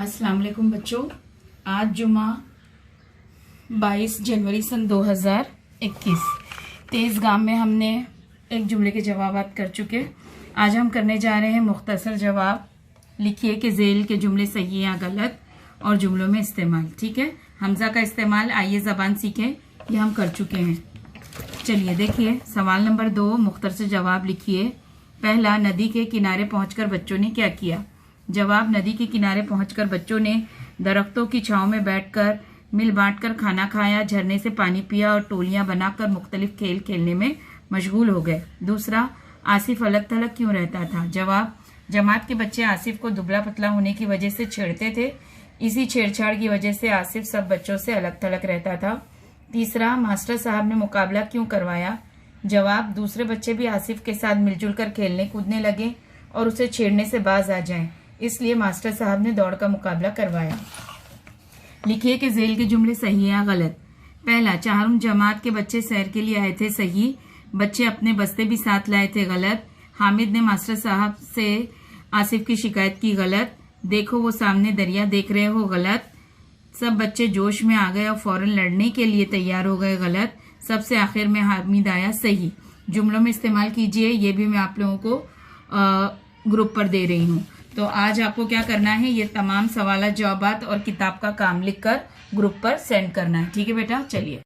अस्सलाम वालेकुम बच्चों। आज जुमा 22 जनवरी सन 2021 तेज़ गाम में हमने एक जुमले के जवाबात कर चुके। आज हम करने जा रहे हैं मुख्तसर जवाब। लिखिए कि ज़ेल के जुमले सही या गलत और जुमलों में इस्तेमाल। ठीक है, हमज़ा का इस्तेमाल आइए ज़बान सीखें, ये हम कर चुके हैं। चलिए देखिए, सवाल नंबर 2 मुख्तसर जवाब लिखिए। पहला, नदी के किनारे पहुंचकर बच्चों ने क्या किया? जवाब, नदी के किनारे पहुंचकर बच्चों ने दरख्तों की छांव में बैठकर मिल बांटकर खाना खाया, झरने से पानी पिया और टोलियां बनाकर मुख्तलिफ खेल खेलने में मशगूल हो गए। दूसरा, आसिफ अलग थलग क्यों रहता था? जवाब, जमात के बच्चे आसिफ को दुबला पतला होने की वजह से छेड़ते थे। इसी छेड़छाड़ की वजह से आसिफ सब बच्चों से अलग थलग रहता था। तीसरा, मास्टर साहब ने मुकाबला क्यों करवाया? जवाब, दूसरे बच्चे भी आसिफ के साथ मिलजुल कर खेलने कूदने लगे और उसे छेड़ने से बाज आ जाएं, इसलिए मास्टर साहब ने दौड़ का मुकाबला करवाया। लिखिए कि ज़ेल के जुमले सही या गलत। पहला, चारों जमात के बच्चे सैर के लिए आए थे। सही। बच्चे अपने बस्ते भी साथ लाए थे। गलत। हामिद ने मास्टर साहब से आसिफ की शिकायत की। गलत। देखो वो सामने दरिया देख रहे हो। गलत। सब बच्चे जोश में आ गए और फौरन लड़ने के लिए तैयार हो गए। गलत। सबसे आखिर में हामिद आया। सही। जुमलों में इस्तेमाल कीजिए, ये भी मैं आप लोगों को ग्रुप पर दे रही हूँ। तो आज आपको क्या करना है, ये तमाम सवाल जवाबात और किताब का काम लिखकर ग्रुप पर सेंड करना है। ठीक है बेटा, चलिए।